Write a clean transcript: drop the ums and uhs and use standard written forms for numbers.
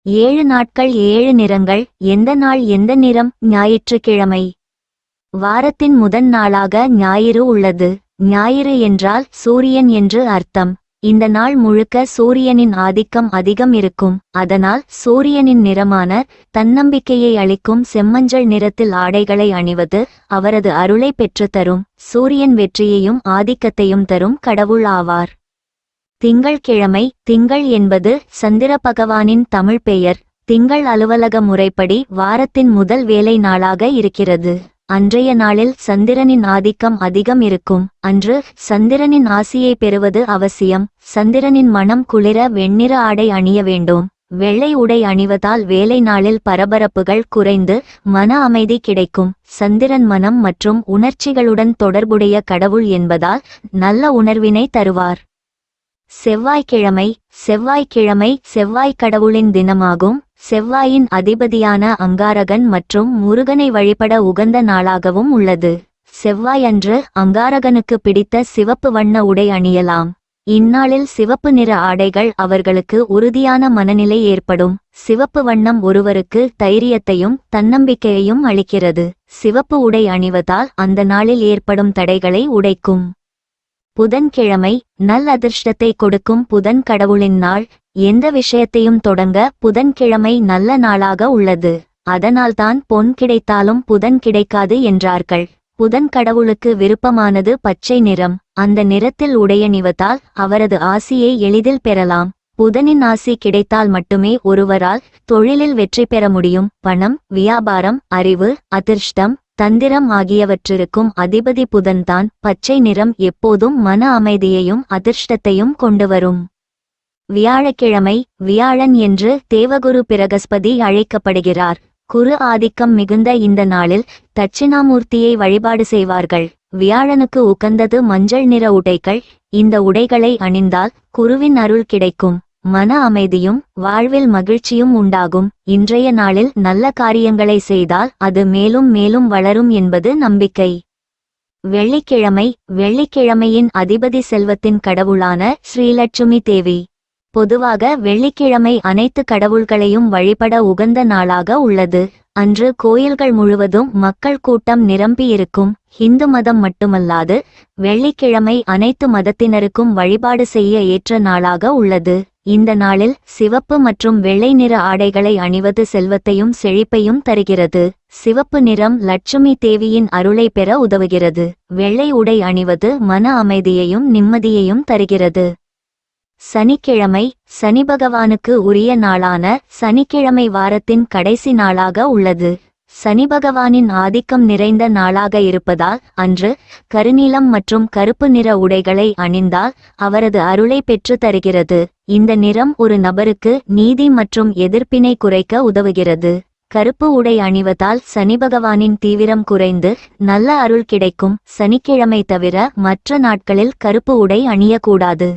7 நாட்கள் 7 நிறங்கள். எந்த நாள் எந்த நிறம்? ஞாயிற்றுக்கிழமை. வாரத்தின் முதல் நாளாக ஞாயிறு உள்ளது. ஞாயிறு என்றால் சூரியன் என்று அர்த்தம். இந்த நாள் முழுக்க சூரியனின் ஆதிக்கம் அதிகம் இருக்கும். அதனால் சூரியனின் நிறமான தன்னம்பிக்கையை அளிக்கும் செம்மஞ்சள் நிறத்தில் ஆடைகளை அணிவது அவரது அருளை பெற்றுத்தரும். சூரியன் வெற்றியையும் ஆதிக்கத்தையும் தரும் கடவுள் ஆவார். திங்கள்கிழமை. திங்கள் என்பது சந்திர பகவானின் தமிழ் பெயர். திங்கள் அலுவலக முறைப்படி வாரத்தின் முதல் வேலை நாளாக இருக்கிறது. அன்றைய நாளில் சந்திரனின் ஆதிக்கம் அதிகம் இருக்கும். அன்று சந்திரனின் ஆசியை பெறுவது அவசியம். சந்திரனின் மனம் குளிர வெண்ணிற ஆடை அணிய வேண்டும். வெள்ளை உடை அணிவதால் வேலை நாளில் பரபரப்புகள் குறைந்து மன அமைதி கிடைக்கும். சந்திரன் மனம் மற்றும் உணர்ச்சிகளுடன் தொடர்புடைய கடவுள் என்பதால் நல்ல உணர்வினை தருவார். செவ்வாய்க்கிழமை. செவ்வாய்க்கிழமை செவ்வாய் கடவுளின் தினமாகும். செவ்வாயின் அதிபதியான அங்காரகன் மற்றும் முருகனை வழிபட உகந்த நாளாகவும் உள்ளது. செவ்வாய் அன்று அங்காரகனுக்கு பிடித்த சிவப்பு வண்ண உடை அணியலாம். இந்நாளில் சிவப்பு நிற ஆடைகள் அவர்களுக்கு உறுதியான மனநிலை ஏற்படும். சிவப்பு வண்ணம் ஒருவருக்கு தைரியத்தையும் தன்னம்பிக்கையையும் அளிக்கிறது. சிவப்பு உடை அணிவதால் அந்த நாளில் ஏற்படும் தடைகளை உடைக்கும். புதன்கிழமை. நல் அதிர்ஷ்டத்தை கொடுக்கும் புதன் கடவுளின் நாள். எந்த விஷயத்தையும் தொடங்க புதன்கிழமை நல்ல நாளாக உள்ளது. அதனால்தான் பொன் கிடைத்தாலும் புதன் கிடைக்காது என்றார்கள். புதன் கடவுளுக்கு விருப்பமானது பச்சை நிறம். அந்த நிறத்தில் உடையணிவதால் அவரது ஆசியை எளிதில் பெறலாம். புதனின் ஆசி கிடைத்தால் மட்டுமே ஒருவரால் தொழிலில் வெற்றி பெற முடியும். பணம், வியாபாரம், அறிவு, அதிர்ஷ்டம், தந்திரம் ஆகியவற்றிற்கும் அதிபதி புதன்தான். பச்சை நிறம் எப்போதும் மன அமைதியையும் அதிர்ஷ்டத்தையும் கொண்டுவரும். வியாழக்கிழமை. வியாழன் என்று தேவகுரு பிரகஸ்பதி அழைக்கப்படுகிறார். குரு ஆதிக்கம் மிகுந்த இந்த நாளில் தட்சிணாமூர்த்தியை வழிபாடு செய்வார்கள். வியாழனுக்கு உகந்தது மஞ்சள் நிற உடைகள். இந்த உடைகளை அணிந்தால் குருவின் அருள் கிடைக்கும். மன அமைதியும் வாழ்வில் மகிழ்ச்சியும் உண்டாகும். இன்றைய நாளில் நல்ல காரியங்களை செய்தால் அது மேலும் மேலும் வளரும் என்பது நம்பிக்கை. வெள்ளிக்கிழமை. வெள்ளிக்கிழமையின் அதிபதி செல்வத்தின் கடவுளான ஸ்ரீலட்சுமி தேவி. பொதுவாக வெள்ளிக்கிழமை அனைத்து கடவுள்களையும் வழிபட உகந்த நாளாக உள்ளது. அன்று கோயில்கள் முழுவதும் மக்கள் கூட்டம் நிரம்பியிருக்கும். ஹிந்து மதம் மட்டுமல்லாது வெள்ளிக்கிழமை அனைத்து மதத்தினருக்கும் வழிபாடு செய்ய ஏற்ற நாளாக உள்ளது. இந்த நாளில் சிவப்பு மற்றும் வெள்ளை நிற ஆடைகளை அணிவது செல்வத்தையும் செழிப்பையும் தருகிறது. சிவப்பு நிறம் லட்சுமி தேவியின் அருளை பெற உதவுகிறது. வெள்ளை உடை அணிவது மன அமைதியையும் நிம்மதியையும் தருகிறது. சனிக்கிழமை. சனி பகவானுக்கு உரிய நாளான சனிக்கிழமை வாரத்தின் கடைசி நாளாக உள்ளது. சனி பகவானின் ஆதிக்கம் நிறைந்த நாளாக இருப்பதால் அன்று கருநீலம் மற்றும் கருப்பு நிற உடைகளை அணிந்தால் அவரது அருளை பெற்று தருகிறது. இந்த நிறம் ஒரு நபருக்கு நீதி மற்றும் எதிர்ப்பினை குறைக்க உதவுகிறது. கருப்பு உடை அணிவதால் சனி பகவானின் தீவிரம் குறைந்து நல்ல அருள் கிடைக்கும். சனிக்கிழமை தவிர மற்ற நாட்களில் கருப்பு உடை அணியக்கூடாது.